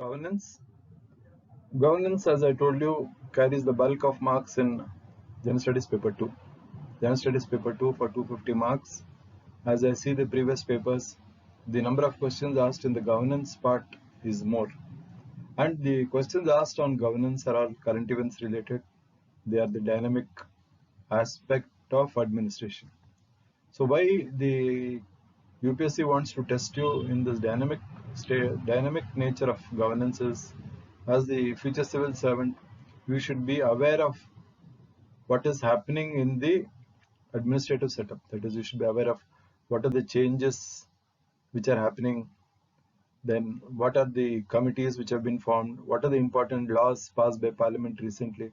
Governance. Governance, as I told you, carries the bulk of marks in General Studies paper 2. General Studies paper 2 for 250 marks. As I see the previous papers, the number of questions asked in the governance part is more. And the questions asked on governance are all current events related. They are the dynamic aspect of administration. So why the UPSC wants to test you in this dynamic nature of governance is, as the future civil servant, you should be aware of what is happening in the administrative setup. That is, you should be aware of what are the changes which are happening, then what are the committees which have been formed, what are the important laws passed by parliament recently.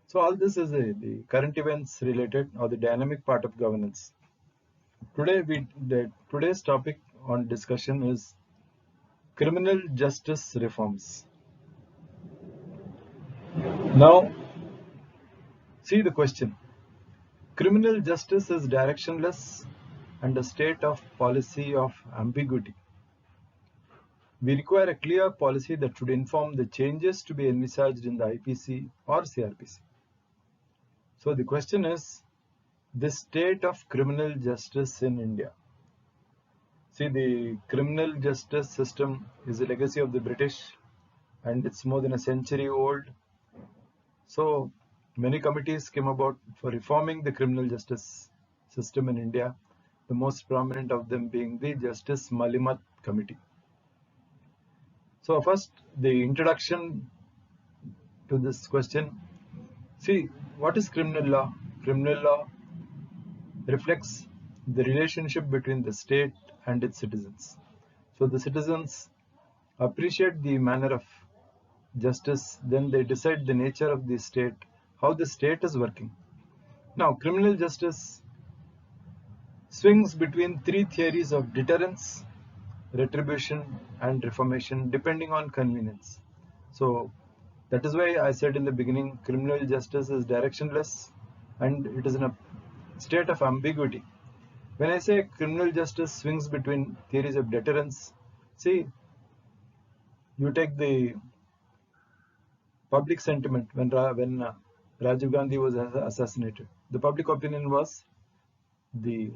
So all this is the current events related or the dynamic part of governance. Today's topic on discussion is criminal justice reforms. Now, see the question. Criminal justice is directionless and a state of policy of ambiguity. We require a clear policy that should inform the changes to be envisaged in the IPC or CRPC. So the question is the state of criminal justice in India. See, the criminal justice system is a legacy of the British and it's more than a century old. So many committees came about for reforming the criminal justice system in India, the most prominent of them being the Justice Malimat Committee. So first, the introduction to this question. See, what is criminal law? Criminal law reflects the relationship between the state and its citizens. So the citizens appreciate the manner of justice, then they decide the nature of the state, how the state is working. Now, criminal justice swings between three theories of deterrence, retribution, and reformation depending on convenience. So that is why I said in the beginning, criminal justice is directionless and it is in a state of ambiguity. When I say criminal justice swings between theories of deterrence, see, you take the public sentiment when Rajiv Gandhi was assassinated. The public opinion was the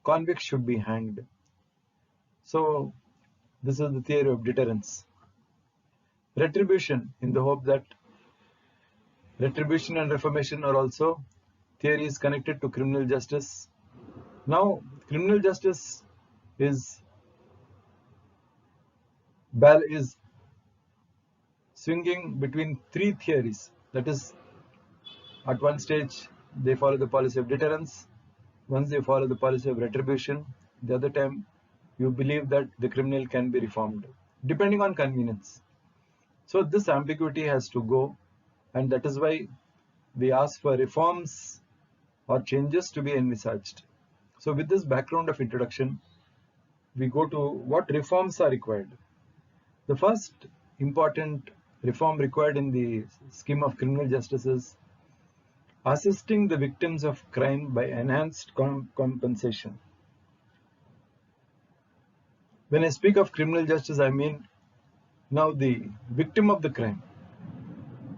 convict should be hanged. So this is the theory of deterrence. Retribution, in the hope that retribution and reformation are also theories connected to criminal justice. Now, criminal justice is swinging between three theories. That is, at one stage, they follow the policy of deterrence. Once they follow the policy of retribution, the other time, you believe that the criminal can be reformed, depending on convenience. So this ambiguity has to go, and that is why we ask for reforms or changes to be envisaged. So with this background of introduction, we go to what reforms are required. The first important reform required in the scheme of criminal justice is assisting the victims of crime by enhanced compensation. When I speak of criminal justice, I mean now the victim of the crime,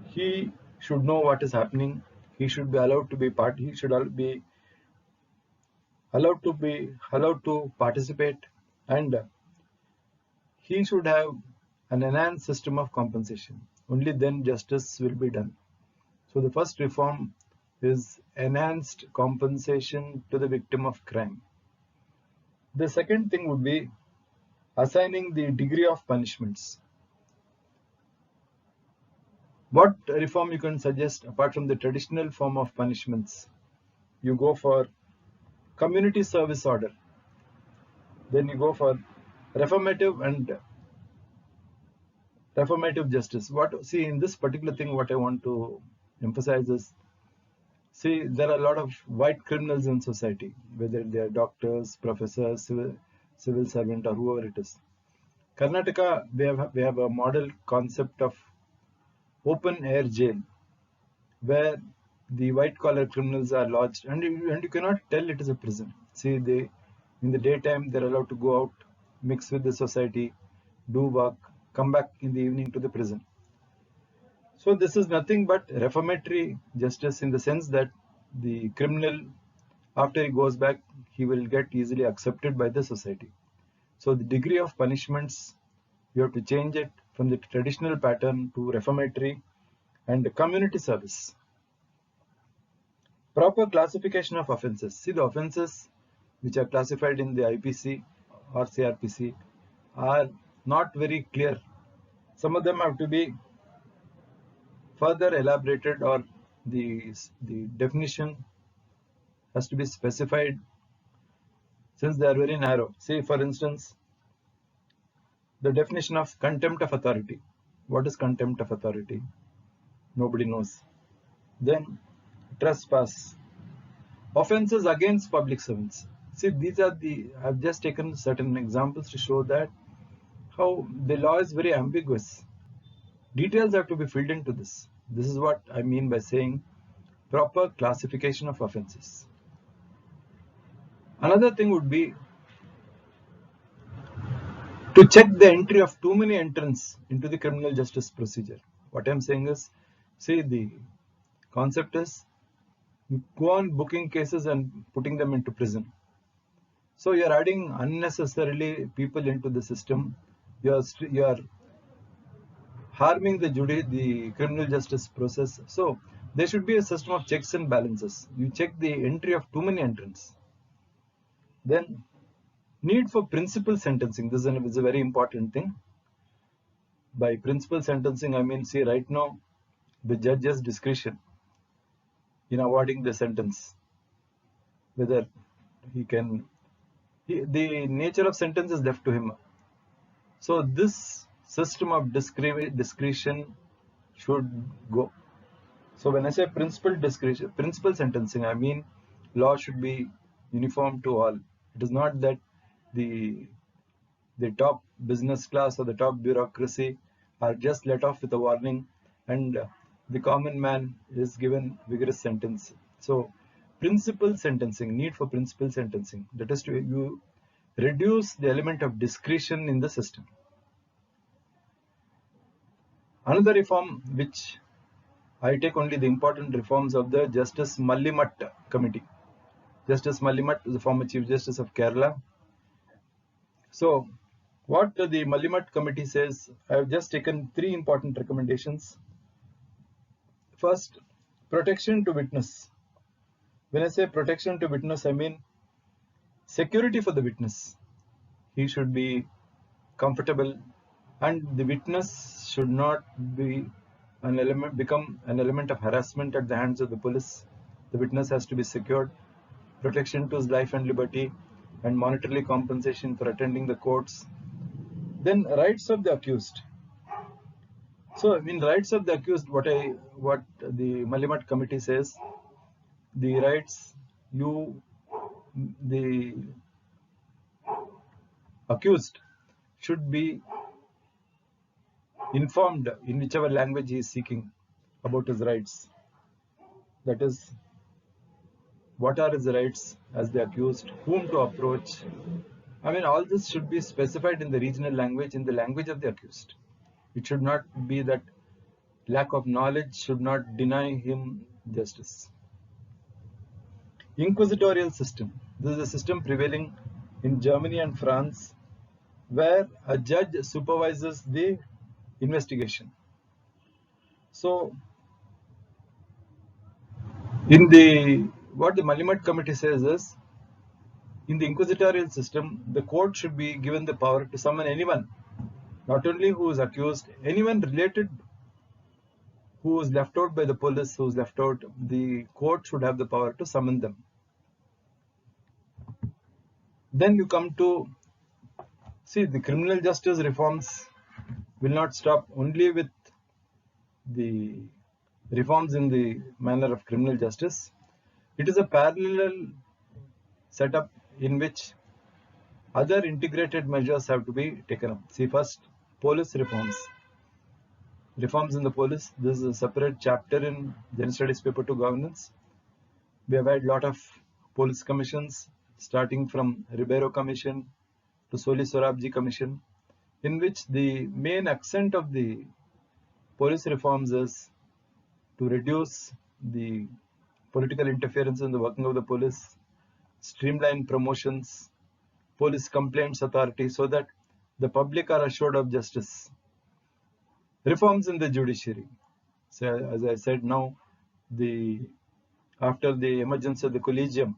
he should know what is happening. He should be allowed to be he should be allowed to participate, and he should have an enhanced system of compensation. Only then justice will be done. So the first reform is enhanced compensation to the victim of crime. The second thing would be assigning the degree of punishments. What reform you can suggest apart from the traditional form of punishments? You go for community service order. Then you go for reformative justice. See, in this particular thing, what I want to emphasize is, see, there are a lot of white criminals in society, whether they are doctors, professors, civil servant, or whoever it is. Karnataka, we have a model concept of open air jail, where the white collar criminals are lodged, and you cannot tell it is a prison. See, in the daytime they're allowed to go out, mix with the society, do work, come back in the evening to the prison. So this is nothing but reformatory justice in the sense that the criminal, after he goes back, he will get easily accepted by the society. So the degree of punishments, you have to change it from the traditional pattern to reformatory and community service. Proper classification of offences. See, the offences which are classified in the IPC or CRPC are not very clear. Some of them have to be further elaborated, or the definition has to be specified since they are very narrow. See, for instance, the definition of contempt of authority. What is contempt of authority? Nobody knows. Then trespass. Offences against public servants. See, these are I've just taken certain examples to show that how the law is very ambiguous. Details have to be filled into this. This is what I mean by saying proper classification of offences. Another thing would be to check the entry of too many entrants into the criminal justice procedure. What I'm saying is, see, the concept is you go on booking cases and putting them into prison. So you're adding unnecessarily people into the system. You're harming the criminal justice process. So there should be a system of checks and balances. You check the entry of too many entrants. Then need for principal sentencing. This is a very important thing. By principal sentencing, I mean, see, right now, the judge's discretion in awarding the sentence, whether the nature of sentence is left to him. So this system of discretion should go. So when I say principal sentencing, I mean law should be uniform to all. It is not that the top business class or the top bureaucracy are just let off with a warning and the common man is given vigorous sentence. So principal sentencing, need for principal sentencing, that is to you reduce the element of discretion in the system. Another reform which I take only the important reforms of the Justice Mallimatt Committee. Justice Mallimatt is the former Chief Justice of Kerala. So what the Mallimatt Committee says, I have just taken 3 important recommendations. First, protection to witness. When I say protection to witness, I mean security for the witness. He should be comfortable, and the witness should not become an element of harassment at the hands of the police. The witness has to be secured. Protection to his life and liberty, and monetary compensation for attending the courts. Then rights of the accused. So in rights of the accused, what the Mallimatt Committee says, the rights the accused should be informed in whichever language he is seeking about his rights. That is, what are his rights as the accused, whom to approach. I mean, all this should be specified in the regional language, in the language of the accused. It should not be that lack of knowledge should not deny him justice. Inquisitorial system. This is a system prevailing in Germany and France, where a judge supervises the investigation. So what the Mallimatt Committee says is, in the inquisitorial system, the court should be given the power to summon anyone, not only who is accused, anyone related who is left out by the police, who is left out, the court should have the power to summon them. Then you come to, see, the criminal justice reforms will not stop only with the reforms in the manner of criminal justice. It is a parallel setup in which other integrated measures have to be taken up. See, first, police reforms. Reforms in the police. This is a separate chapter in General Studies Paper 2 Governance. We have had a lot of police commissions, starting from Ribeiro Commission to Soli Sorabji Commission. in which the main accent of the police reforms is to reduce the political interference in the working of the police, streamline promotions, police complaints authority so that the public are assured of justice. Reforms in the judiciary. So as I said now, after the emergence of the collegium,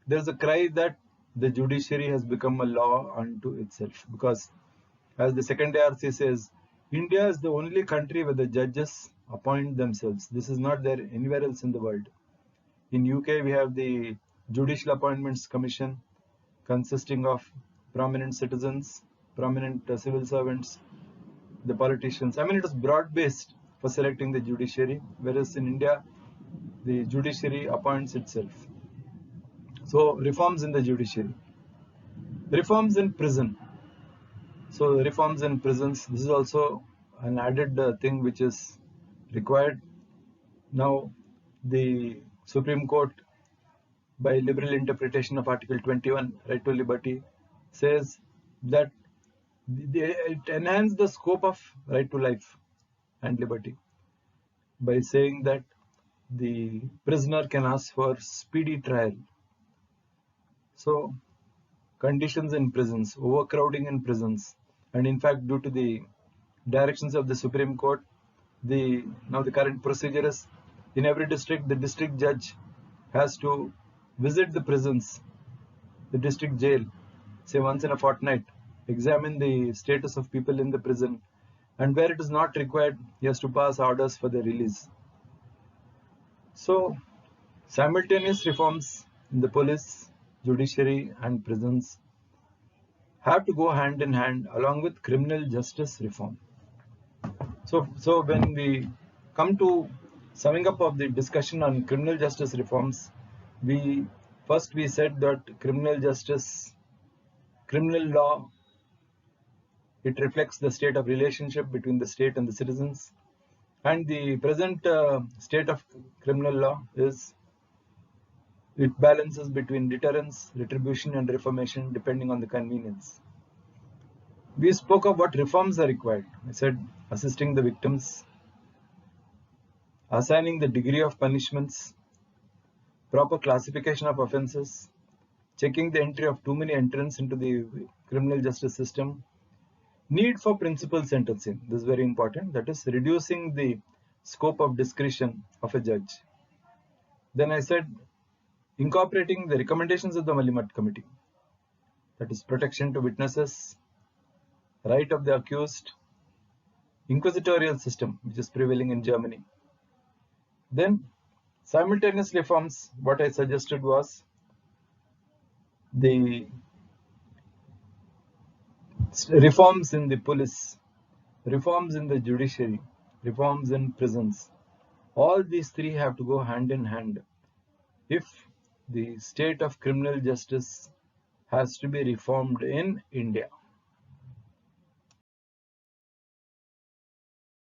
there's a cry that the judiciary has become a law unto itself, because as the second ARC says, India is the only country where the judges appoint themselves. This is not there anywhere else in the world. In UK, we have the Judicial Appointments Commission consisting of prominent citizens, prominent civil servants, the politicians. I mean, it is broad-based for selecting the judiciary, whereas in India, the judiciary appoints itself. So, reforms in the judiciary. Reforms in prison. So, reforms in prisons, this is also an added thing which is required. Now, the Supreme Court, by liberal interpretation of Article 21, right to liberty, says that it enhances the scope of right to life and liberty by saying that the prisoner can ask for speedy trial. So, conditions in prisons, overcrowding in prisons, and in fact, due to the directions of the Supreme Court, now the current procedure is in every district, the district judge has to visit the prisons, the district jail, say once in a fortnight, examine the status of people in the prison, and where it is not required, he has to pass orders for their release. So, simultaneous reforms in the police, judiciary, and prisons have to go hand in hand along with criminal justice reform. So when we come to summing up of the discussion on criminal justice reforms, we said that criminal law, it reflects the state of relationship between the state and the citizens, and the present state of criminal law is it balances between deterrence, retribution, and reformation depending on the convenience. We spoke of what reforms are required. I said assisting the victims, assigning the degree of punishments, proper classification of offences, checking the entry of too many entrants into the criminal justice system, need for principal sentencing. This is very important. That is reducing the scope of discretion of a judge. Then I said incorporating the recommendations of the Malimat Committee. That is protection to witnesses, right of the accused, inquisitorial system which is prevailing in Germany. Then simultaneous reforms, what I suggested was the reforms in the police, reforms in the judiciary, reforms in prisons. All these three have to go hand in hand if the state of criminal justice has to be reformed in India.